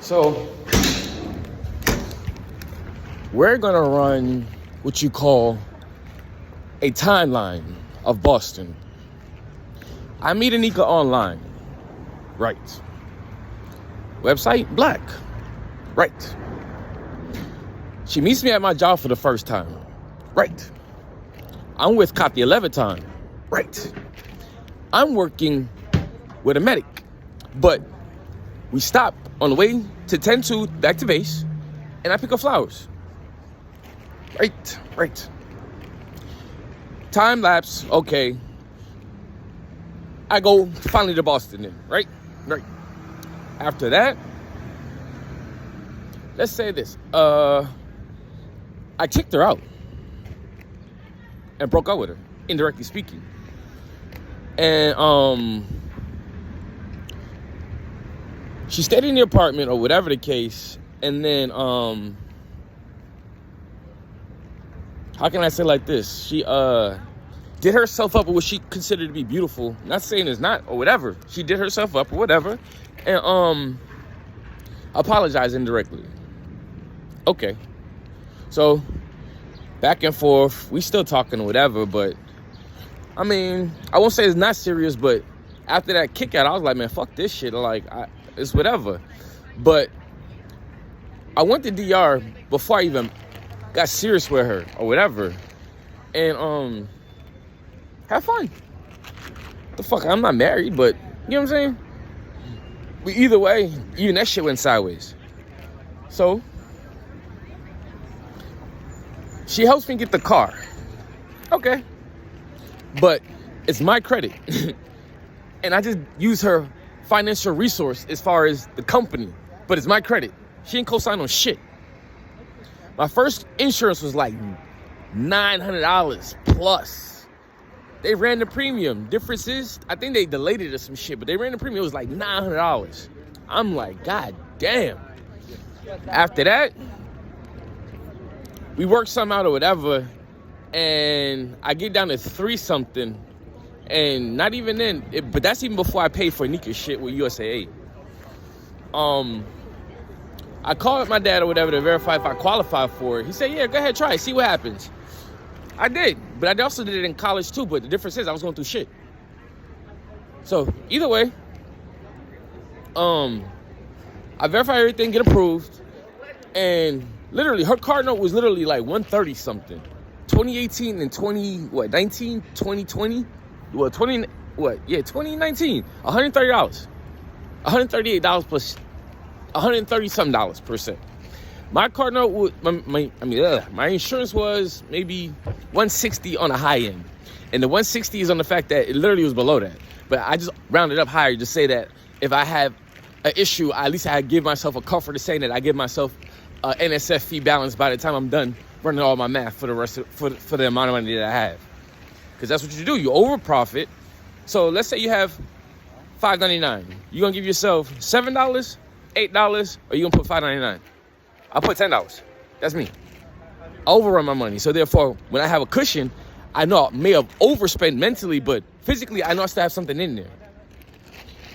So we're gonna run what you call a timeline of Boston. I meet Anika online. Right. Website, black. Right. She meets me at my job for the first time. Right. I'm with Cop the 11th time. Right. I'm working with a medic. But we stop on the way to 10-2 back to base, and I pick up flowers. Right. Time lapse, okay. I go finally to Boston then, right? After that, let's say this. I kicked her out and broke up with her, indirectly speaking. And she stayed in the apartment or whatever the case, and then how can I say like this? She did herself up with what she considered to be beautiful. Not saying it's not or whatever. She did herself up or whatever, and apologized indirectly. Okay, so back and forth, we still talking or whatever, but I mean, I won't say it's not serious, but after that kick out, I was like, man, fuck this shit. Like, it's whatever. But I went to DR before I even got serious with her or whatever, and have fun. The fuck, I'm not married, but you know what I'm saying? But either way, even that shit went sideways. So she helps me get the car. Okay. But it's my credit. And I just use her financial resource as far as the company. But it's my credit. She ain't co-sign on shit. My first insurance was like $900 plus. They ran the premium. Difference is, I think they delayed it or some shit, but they ran the premium. It was like $900. I'm like, God damn. After that, we worked something out or whatever, and I get down to 3 something, and not even then, but that's even before I paid for Nika's shit with USAA. I called my dad or whatever to verify if I qualify for it. He said, yeah, go ahead, try it, see what happens. I did, but I also did it in college too, but the difference is I was going through shit. So, either way, I verified everything, get approved, and literally, her car note was literally like 130 something. 2018 and 2019, 2020, 2019, $130. $138 plus $130 something dollars per se. My car note was, my insurance was maybe 160 on the high end. And the 160 is on the fact that it literally was below that. But I just rounded up higher to say that if I have an issue, at least I give myself a comfort of saying that I give myself NSF fee balance by the time I'm done running all my math for the rest of, for the amount of money that I have. Because that's what you do. You over profit. So let's say you have $5.99. You're going to give yourself $7, $8, or you're going to put $5.99. I'll put $10. That's me. I overrun my money. So therefore, when I have a cushion, I know I may have overspent mentally, but physically, I know I still have something in there.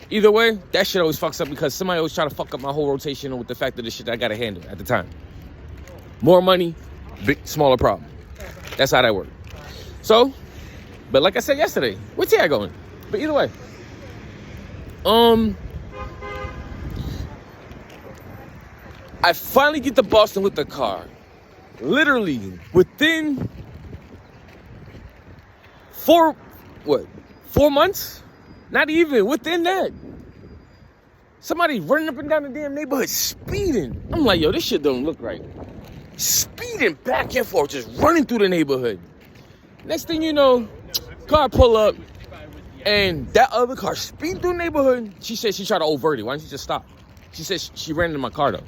Either way, that shit always fucks up because somebody always try to fuck up my whole rotation with the fact of the shit that I got to handle at the time. More money, smaller problem. That's how that works. So, but like I said yesterday, where's Tia going? But either way, I finally get to Boston with the car. Literally, within 4 months? Not even, within that. Somebody running up and down the damn neighborhood speeding. I'm like, yo, this shit don't look right. Speeding back and forth, just running through the neighborhood. Next thing you know, car pull up, and that other car speed through the neighborhood. She said she tried to overt it. Why don't you just stop? She said she ran into my car, though.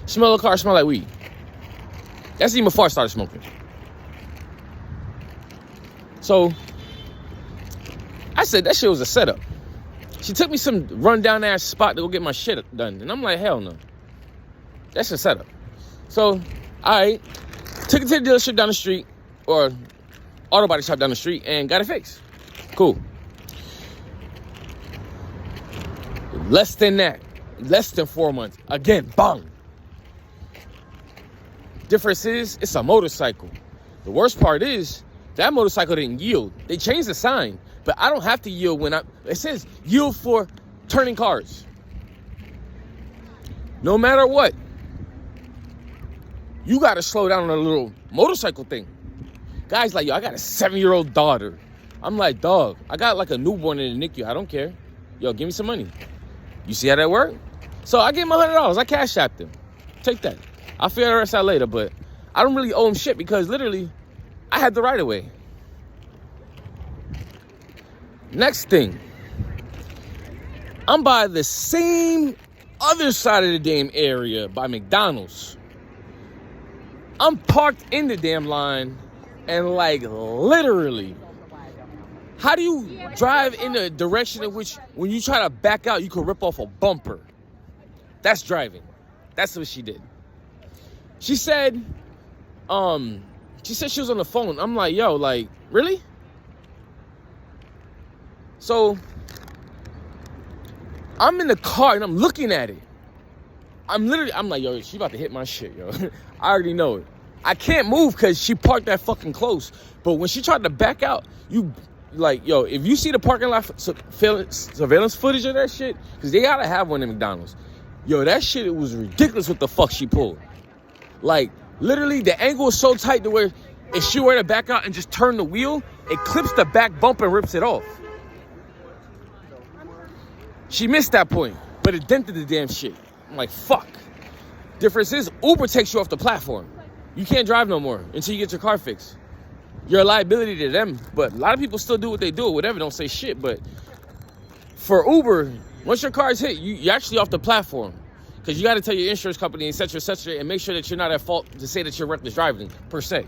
Smell the car, smell like weed. That's even before I started smoking. So, I said that shit was a setup. She took me some rundown ass spot to go get my shit done. And I'm like, hell no. That's a setup. So, I took it to the dealership down the street, or auto body shop down the street, and got it fixed. Cool. Less than that. Less than 4 months. Again, bang. Difference is, it's a motorcycle. The worst part is, that motorcycle didn't yield. They changed the sign, but I don't have to yield when it says yield for turning cars. No matter what, you got to slow down on a little motorcycle thing. Guys like, yo, I got a 7-year-old daughter. I'm like, dog, I got like a newborn in the NICU. I don't care. Yo, give me some money. You see how that worked? So I gave him $100. I cash apped him. Take that. I'll figure the rest out later, but I don't really owe him shit because literally I had the right of way. Next thing, I'm by the same other side of the damn area by McDonald's. I'm parked in the damn line and like literally, how do you drive in a direction in which when you try to back out, you could rip off a bumper? That's driving. That's what she did. She said she was on the phone. I'm like, yo, like, really? So I'm in the car and I'm looking at it. I'm like, yo, she about to hit my shit, yo. I already know it. I can't move because she parked that fucking close. But when she tried to back out, you, like, yo, if you see the parking lot surveillance footage of that shit, because they gotta have one in McDonald's. Yo, that shit, it was ridiculous what the fuck she pulled. Like, literally, the angle is so tight to where if she were to back out and just turn the wheel, it clips the back bumper and rips it off. She missed that point, but it dented the damn shit. I'm like, fuck. Difference is, Uber takes you off the platform. You can't drive no more until you get your car fixed. You're a liability to them, but a lot of people still do what they do or whatever, don't say shit. But for Uber, once your car is hit, you're actually off the platform. Because you got to tell your insurance company, et cetera, and make sure that you're not at fault to say that you're reckless driving, per se.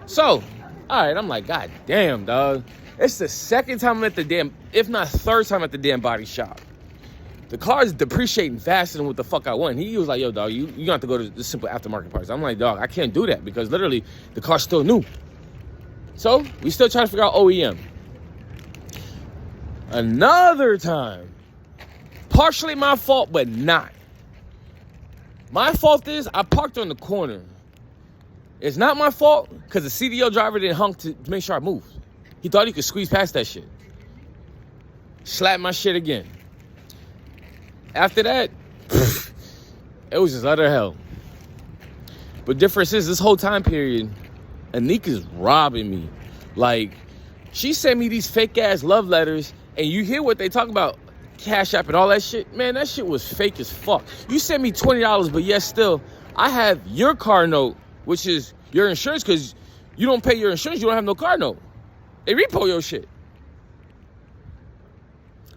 So, all right, I'm like, God damn, dog. It's the second time I'm at the damn, if not third time at the damn body shop. The car is depreciating faster than what the fuck I want. He was like, yo, dog, you gonna have to go to the simple aftermarket parts. I'm like, dog, I can't do that because literally the car's still new. So, we still trying to figure out OEM. Another time. Partially my fault, but not. My fault is I parked on the corner. It's not my fault because the CDL driver didn't honk to make sure I moved. He thought he could squeeze past that shit. Slapped my shit again. After that, it was just utter hell. But difference is, this whole time period, Anika's robbing me. Like, she sent me these fake-ass love letters, and you hear what they talk about, Cash App and all that shit. Man, that shit was fake as fuck. You sent me $20, but yet still, I have your car note, which is your insurance, because you don't pay your insurance, you don't have no car note. They repo your shit.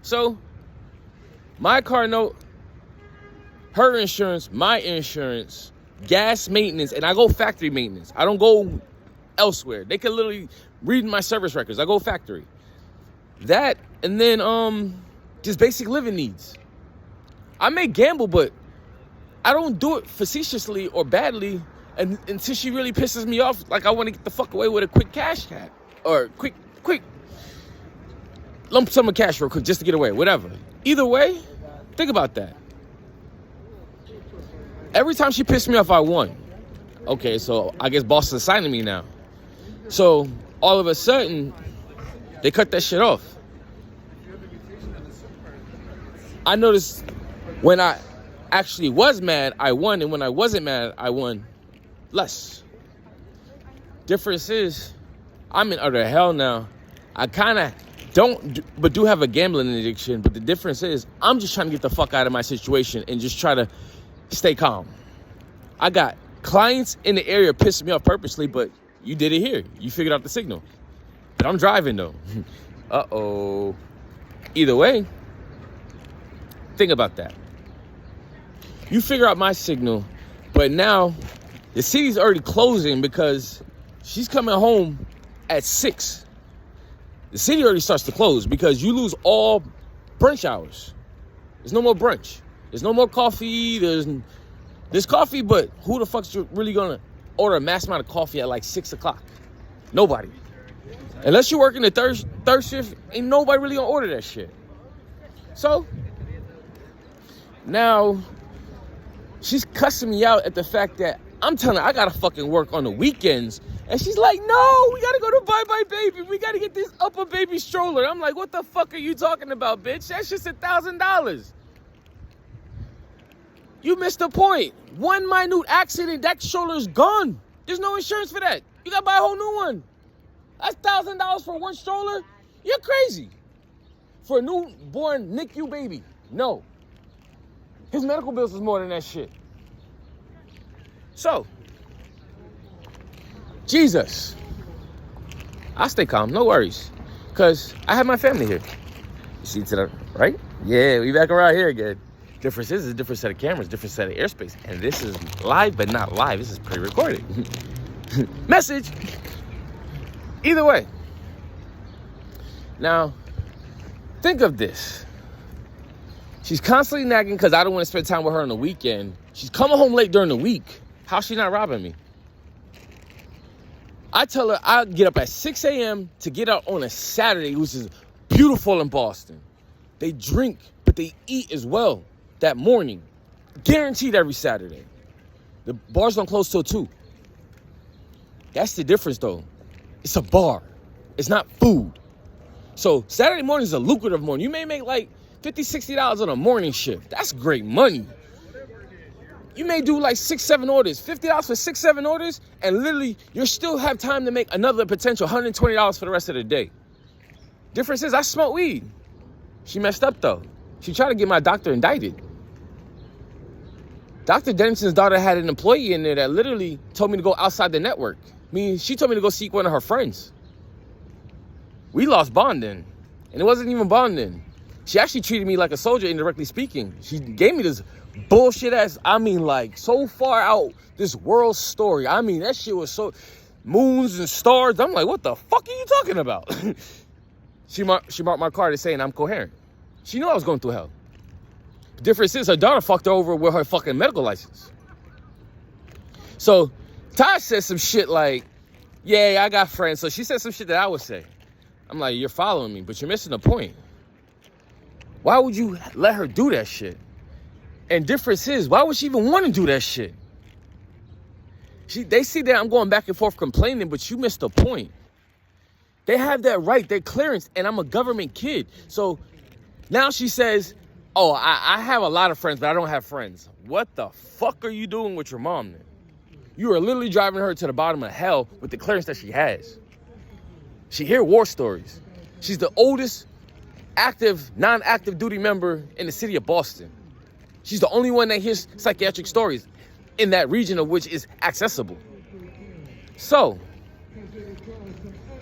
So, my car note, her insurance, my insurance, gas maintenance, and I go factory maintenance. I don't go elsewhere. They can literally read my service records. I go factory. That, and then just basic living needs. I may gamble, but I don't do it facetiously or badly until she really pisses me off. Like I want to get the fuck away with a quick cash cat. Or quick lump sum of cash real quick just to get away. Whatever. Either way, think about that. Every time she pissed me off, I won. Okay, so I guess boss is assigning me now. So all of a sudden, they cut that shit off. I noticed when I actually was mad, I won. And when I wasn't mad, I won less. Difference is, I'm in utter hell now. I kind of but do have a gambling addiction. But the difference is, I'm just trying to get the fuck out of my situation and just try to stay calm. I got clients in the area pissing me off purposely, but you did it here. You figured out the signal. But I'm driving though. Uh-oh. Either way, think about that. You figure out my signal, but now the city's already closing because she's coming home at 6. The city already starts to close because you lose all brunch hours. There's no more brunch. There's no more coffee. There's coffee, but who the fuck's really gonna order a mass amount of coffee at like 6 o'clock? Nobody. Unless you're working the third shift, ain't nobody really gonna order that shit. So, Now, she's cussing me out at the fact that I'm telling her I gotta fucking work on the weekends. And she's like, no, we gotta go to Bye Bye Baby. We gotta get this upper baby stroller. I'm like, what the fuck are you talking about, bitch? That's just $1,000. You missed the point. One minute accident, that stroller is gone. There's no insurance for that. You gotta buy a whole new one. That's $1,000 for one stroller? You're crazy. For a newborn NICU baby. No. His medical bills is more than that shit. So, Jesus. I'll stay calm, no worries. Because I have my family here. You see to the right? Yeah, we back around here again. Difference is a different set of cameras, different set of airspace. And this is live, but not live. This is pre-recorded. Message. Either way. Now, think of this. She's constantly nagging because I don't want to spend time with her on the weekend. She's coming home late during the week. How's she not robbing me? I tell her I get up at 6 a.m. to get out on a Saturday, which is beautiful in Boston. They drink, but they eat as well that morning. Guaranteed every Saturday. The bars don't close till 2. That's the difference, though. It's a bar. It's not food. So Saturday morning is a lucrative morning. You may make like $50, $60 on a morning shift. That's great money. You may do like 6, 7 orders. $50 for 6, 7 orders, and literally you still have time to make another potential $120 for the rest of the day. Difference is I smoke weed. She messed up though. She tried to get my doctor indicted. Dr. Dennison's daughter had an employee in there that literally told me to go outside the network. I mean, she told me to go seek one of her friends. We lost bonding, and it wasn't even bonding. She actually treated me like a soldier, indirectly speaking. She gave me this bullshit ass, I mean, like, so far out this world story. I mean, that shit was so moons and stars. I'm like, what the fuck are you talking about? She marked my card as saying I'm coherent. She knew I was going through hell. The difference is her daughter fucked her over with her fucking medical license. So Tosh said some shit like, yeah, I got friends. So she said some shit that I would say. I'm like, you're following me, but you're missing the point. Why would you let her do that shit? And difference is, why would she even want to do that shit? They see that I'm going back and forth complaining, but you missed the point. They have that right, their clearance, and I'm a government kid. So now she says, oh, I have a lot of friends, but I don't have friends. What the fuck are you doing with your mom then? You are literally driving her to the bottom of hell with the clearance that she has. She hears war stories. She's the oldest active, non-active duty member in the city of Boston. She's the only one that hears psychiatric stories in that region of which is accessible. So,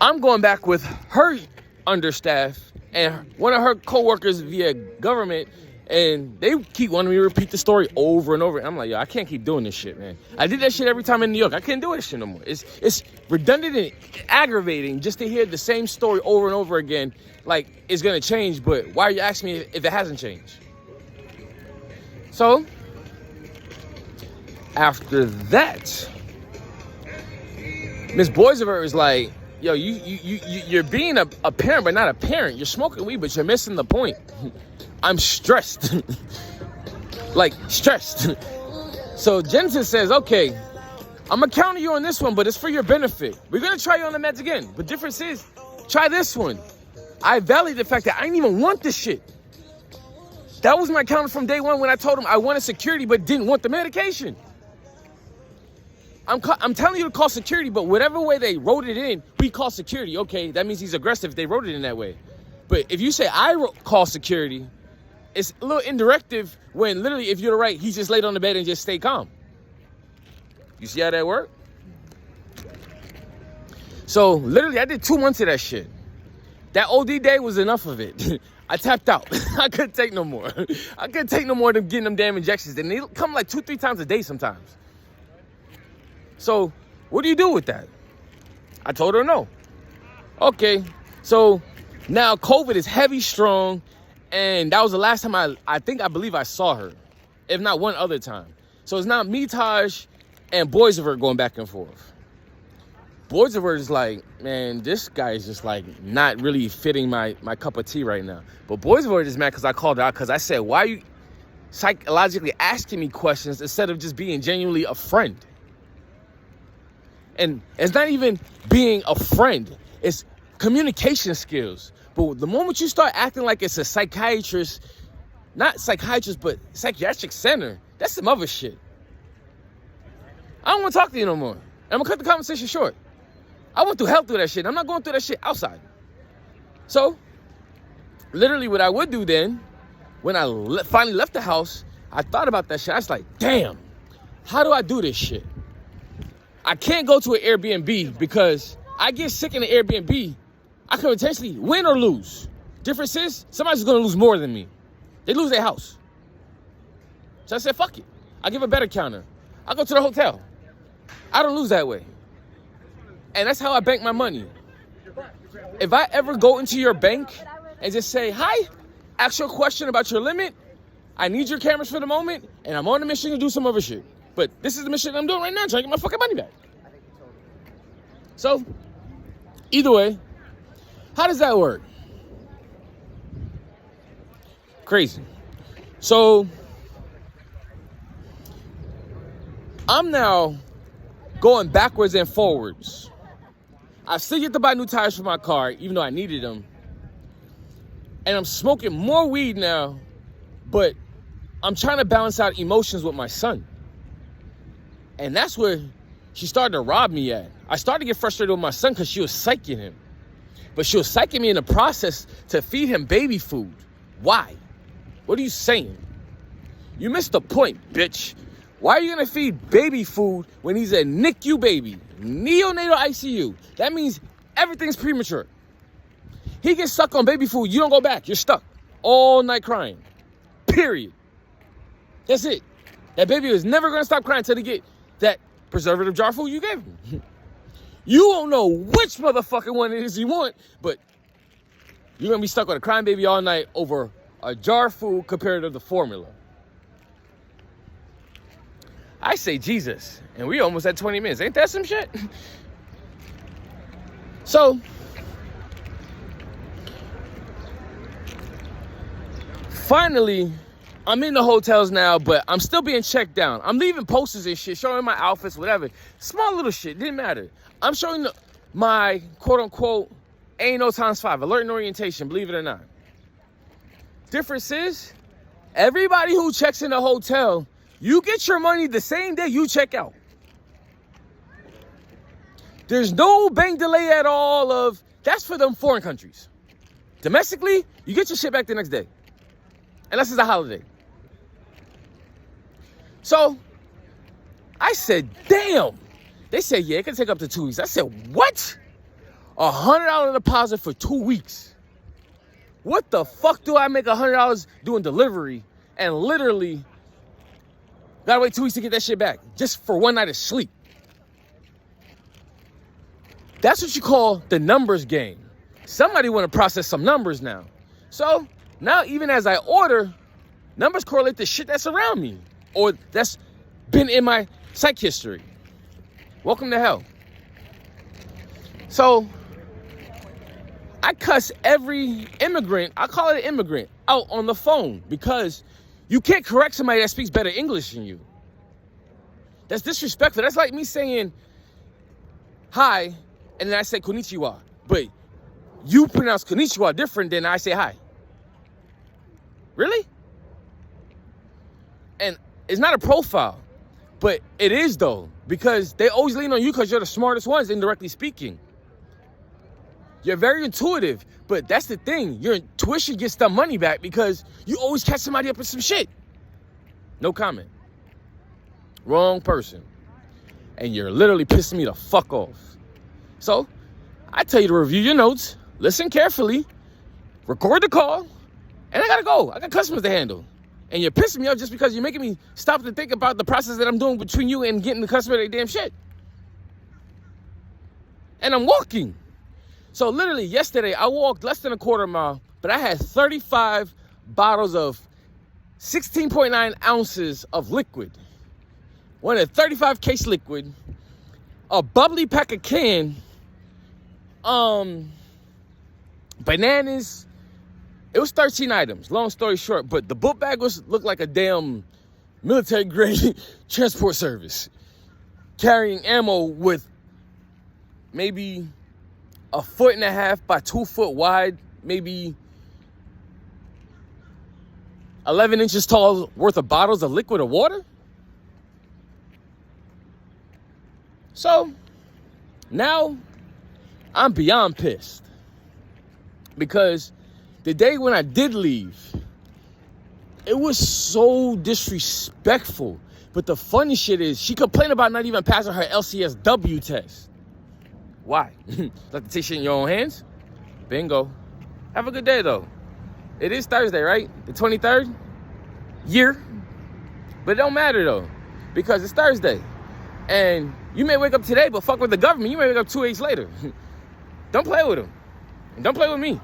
I'm going back with her understaffed and one of her co-workers via government, and they keep wanting me to repeat the story over and over. I'm like, yo, I can't keep doing this shit, man. I did that shit every time in New York. I can't do this shit no more. It's redundant and aggravating just to hear the same story over and over again. Like, it's gonna change, but why are you asking me if it hasn't changed? So, after that, Miss Boisever is like, yo, you're being a parent, but not a parent. You're smoking weed, but you're missing the point. I'm stressed. Like, stressed. So Jensen says, okay, I'm going to counter you on this one, but it's for your benefit. We're going to try you on the meds again. But difference is, try this one. I validate the fact that I didn't even want this shit. That was my counter from day one when I told him I wanted security, but didn't want the medication. I'm telling you to call security, but whatever way they wrote it in, we call security. Okay, that means he's aggressive if they wrote it in that way. But if you say call security, it's a little indirective when literally if you're right, he just laid on the bed and just stay calm. You see how that worked? So literally I did 2 months of that shit. That OD day was enough of it. I tapped out. I couldn't take no more. I couldn't take no more than getting them damn injections. And they come like 2-3 times a day sometimes. So what do you do with that? I told her no. Okay, so now COVID is heavy strong, and that was the last time I believe I saw her, if not one other time. So it's not me, Taj, and Boisever going back and forth. Boisever is like, man, this guy is just like not really fitting my cup of tea right now. But Boisever is mad because I called her out because I said, why you psychologically asking me questions instead of just being genuinely a friend. And it's not even being a friend. It's communication skills. But the moment you start acting like it's a psychiatrist, not psychiatrist, but psychiatric center, that's some other shit. I don't want to talk to you no more. I'm going to cut the conversation short. I went through hell through that shit. I'm not going through that shit outside. So, literally what I would do then, when I finally left the house, I thought about that shit. I was like, damn, how do I do this shit? I can't go to an Airbnb because I get sick in the Airbnb. I could potentially win or lose. Difference is, somebody's going to lose more than me. They lose their house. So I said, fuck it. I'll give a better counter. I'll go to the hotel. I don't lose that way. And that's how I bank my money. If I ever go into your bank and just say, hi, ask you a question about your limit, I need your cameras for the moment, and I'm on a mission to do some other shit. But this is the mission I'm doing right now, trying to get my fucking money back. So, either way, how does that work? Crazy. So, I'm now going backwards and forwards. I still get to buy new tires for my car, even though I needed them. And I'm smoking more weed now, but I'm trying to balance out emotions with my son. And that's where she started to rob me at. I started to get frustrated with my son because she was psyching him. But she was psyching me in the process to feed him baby food. Why? What are you saying? You missed the point, bitch. Why are you going to feed baby food when he's a NICU baby? Neonatal ICU. That means everything's premature. He gets stuck on baby food. You don't go back. You're stuck all night crying. Period. That's it. That baby is never going to stop crying until they get that preservative jar food you gave him. You won't know which motherfucking one it is you want, but you're going to be stuck with a crying baby all night over a jar food compared to the formula. I say Jesus, and we almost at 20 minutes. Ain't that some shit? So, finally, I'm in the hotels now, but I'm still being checked down. I'm leaving posters and shit, showing my outfits, whatever. Small little shit, didn't matter. I'm showing my quote-unquote A&O ×5, alert and orientation, believe it or not. Difference is, everybody who checks in the hotel, you get your money the same day you check out. There's no bank delay at all that's for them foreign countries. Domestically, you get your shit back the next day. Unless it's a holiday. So, I said, damn. They said, yeah, it can take up to 2 weeks. I said, what? $100 deposit for 2 weeks. What the fuck do I make $100 doing delivery and literally gotta wait 2 weeks to get that shit back just for one night of sleep? That's what you call the numbers game. Somebody want to process some numbers now. So now even as I order, numbers correlate to shit that's around me or that's been in my psych history. Welcome to hell. So I cuss every immigrant, I call it an immigrant, out on the phone because you can't correct somebody that speaks better English than you. That's disrespectful. That's like me saying hi and then I say konnichiwa. But you pronounce konnichiwa different than I say hi. Really? And it's not a profile, but it is though, because they always lean on you because you're the smartest ones, indirectly speaking. You're very intuitive, but that's the thing. Your intuition gets the money back because you always catch somebody up with some shit. No comment. Wrong person. And you're literally pissing me the fuck off. So, I tell you to review your notes, listen carefully, record the call, and I gotta go. I got customers to handle. And you're pissing me off just because you're making me stop to think about the process that I'm doing between you and getting the customer their damn shit. And I'm walking. So literally yesterday, I walked less than a quarter mile, but I had 35 bottles of 16.9 ounces of liquid. One of 35 case liquid, a bubbly pack of can, bananas, It was 13 items, long story short, but the book bag looked like a damn military grade transport service, carrying ammo with maybe 1.5 by 2 foot wide, maybe 11 inches tall worth of bottles of liquid or water. So now I'm beyond pissed, because the day when I did leave, it was so disrespectful. But the funny shit is, she complained about not even passing her LCSW test. Why? Like to take shit in your own hands? Bingo. Have a good day, though. It is Thursday, right? The 23rd? Year. But it don't matter, though, because it's Thursday. And you may wake up today, but fuck with the government. You may wake up 2 days later. Don't play with them. And don't play with me.